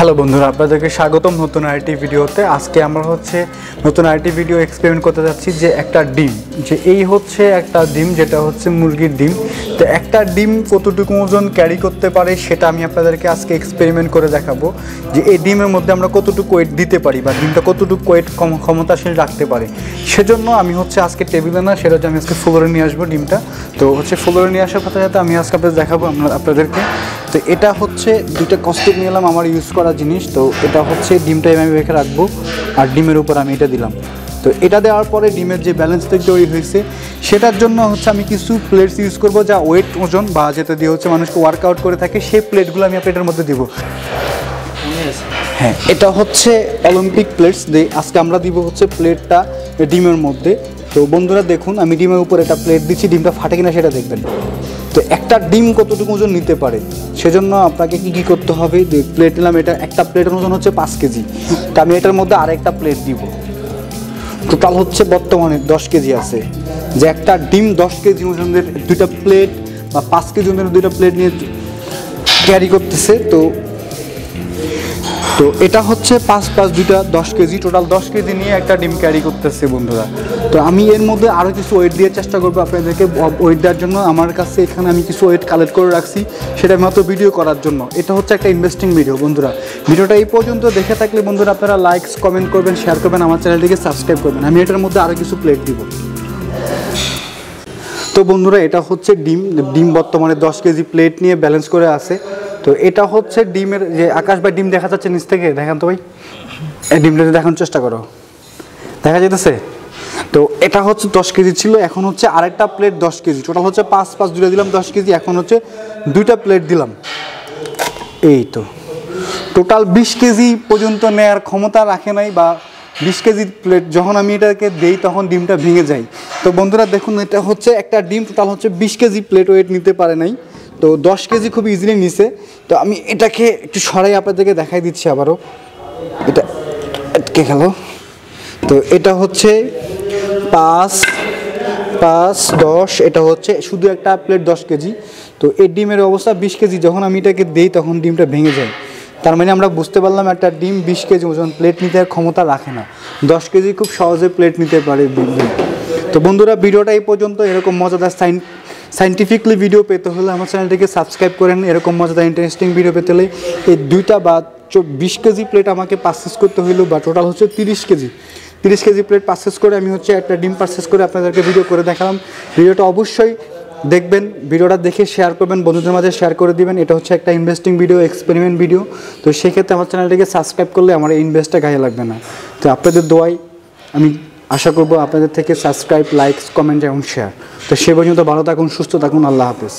Hello বন্ধুরা, আপনাদেরকে স্বাগতম নতুন আরেকটি ভিডিওতে। আজকে আমরা নতুন আরেকটি ভিডিও এক্সপেরিমেন্ট করতে যাচ্ছি যে একটা ডিম, যে এই একটা ডিম যেটা মুরগির ডিম। তো একটা ডিম কতটুকু ওজন ক্যারি করতে পারে সেটা আমি আপনাদেরকে আজকে এক্সপেরিমেন্ট করে দেখাবো, যে এই ডিমের মধ্যে আমরা কতটুকু ওয়েট দিতে পারি বা ডিমটা কতটুকু ওয়েট ক্ষমতাশীল রাখতে পারে। সেজন্য আমি আজকে টেবিলে না, সেটা আমি আজকে ফ্লোরে নিয়ে আসবো ডিমটা। তো ফ্লোরে নিয়ে আসার সাথে সাথে আমি আজকে দেখাবো আপনাদেরকে। তো এটা দুইটা কস্টিক নিলাম আমার ইউজ করা জিনিস। তো এটা ডিমটা আমি রেখে রাখবো, আর ডিমের উপর আমি এটা দিলাম। তো এটা দেওয়ার পরে ডিমের যে ব্যালেন্সটা তৈরি হয়েছে সেটার জন্য আমি কিছু প্লেটস ইউজ করব, যা ওয়েট ওজন বা যেটা দিয়ে মানুষকে ওয়ার্কআউট করে থাকে, সেই প্লেটগুলো আমি এটার মধ্যে দিব। হ্যাঁ, এটা অলিম্পিক প্লেটস দিয়ে আজকে আমরা দিব প্লেটটা ডিমের মধ্যে। তো বন্ধুরা দেখুন, আমি ডিমের উপর একটা প্লেট দিচ্ছি, ডিমটা ফাটে কিনা সেটা দেখবেন। তো একটা ডিম কতটুকু ওজন নিতে পারে সেজন্য আপনাকে কি করতে হবে। প্লেট নিলাম, এটা একটা প্লেটের ওজন 5 কেজি। তো আমি এটার মধ্যে আরেকটা প্লেট দিব। টোটাল বর্তমানে 10 কেজি আছে, যে একটা ডিম 10 কেজি ওজনের দুইটা প্লেট বা 5 কেজি ওজনের দুইটা প্লেট নিয়ে ক্যারি করতেছে। তো এটা 5 দুইটা 10 কেজি, টোটাল 10 কেজি নিয়ে একটা ডিম ক্যারি করতেছে বন্ধুরা। তো আমি এর মধ্যে আরও কিছু ওয়েট দিয়ে চেষ্টা করবো আপনাদেরকে ওয়েট দেওয়ার জন্য। আমার কাছে এখানে আমি কিছু ওয়েট কালেক্ট করে রাখছি, সেটা মাত্র ভিডিও করার জন্য। এটা একটা ইনভেস্টিং ভিডিও বন্ধুরা। ভিডিওটা এই পর্যন্ত দেখে থাকলে বন্ধুরা আপনারা লাইকস কমেন্ট করবেন, শেয়ার করবেন, আমার চ্যানেলটিকে সাবস্ক্রাইব করবেন। আমি এটার মধ্যে আরও কিছু প্লেট দিব। তো বন্ধুরা, এটা ডিম বর্তমানে 10 কেজি প্লেট নিয়ে ব্যালেন্স করে আছে। তো এটা ডিমের যে আকাশ ভাই, ডিম দেখা যাচ্ছে নিচ থেকে? দেখান তো ভাই, এই ডিমটা দেখানোর চেষ্টা করো, দেখা যেতেছে? তো এটা 10 কেজি ছিল, এখন আরেকটা প্লেট 10 কেজি। টোটাল 5 দুইটা দিলাম 10 কেজি, এখন দুইটা প্লেট দিলাম। এই তো টোটাল 20 কেজি পর্যন্ত নেয়ার ক্ষমতা রাখে নাই, বা 20 কেজি প্লেট যখন আমি এটাকে দেই তখন ডিমটা ভেঙে যায়। তো বন্ধুরা দেখুন, এটা একটা ডিম টোটাল 20 কেজি প্লেট ওয়েট নিতে পারে নাই। তো 10 কেজি খুব ইজিলি নিছে। তো আমি এটাকে একটু সরাই আপনাদেরকে দেখাই দিচ্ছি আবারও। এটা আটকে গেল। তো এটা 5 10, এটা শুধু একটা প্লেট 10 কেজি। তো এই ডিমের অবস্থা 20 কেজি, যখন আমি এটাকে দিই তখন ডিমটা ভেঙে যায়। তার মানে আমরা বুঝতে পারলাম একটা ডিম 20 কেজি ওজন প্লেট নিতে ক্ষমতা রাখে না। 10 কেজি খুব সহজে প্লেট নিতে পারে ডিম। তো বন্ধুরা, ভিডিওটা এই পর্যন্ত। এরকম মজাদার সাইন্টিফিকলি ভিডিও পেতে হলে আমার চ্যানেলটিকে সাবস্ক্রাইব করেন। এরকম মজাদার ইন্টারেস্টিং ভিডিও পেতে হলে এই দুইটা বা 20 কেজি প্লেট আমাকে পারচেস করতে হইলো, বা টোটাল 30 কেজি প্লেট পারচেস করে আমি একটা ডিম পারচেস করে আপনাদেরকে ভিডিও করে দেখালাম। ভিডিওটা অবশ্যই দেখবেন, ভিডিওটা দেখে শেয়ার করবেন, বন্ধুদের মাঝে শেয়ার করে দিবেন। এটা একটা ইনভেস্টিং ভিডিও, এক্সপেরিমেন্ট ভিডিও। তো সেক্ষেত্রে আমার চ্যানেলটিকে সাবস্ক্রাইব করলে আমার এই ইনভেস্টটা গায়ে লাগবে না। তো আপনাদের দোয়াই আমি আশা করব আপনাদের থেকে সাবস্ক্রাইব, লাইকস, কমেন্ট এবং শেয়ার। তো সে পর্যন্ত ভালো থাকুন, সুস্থ থাকুন, আল্লাহ হাফেজ।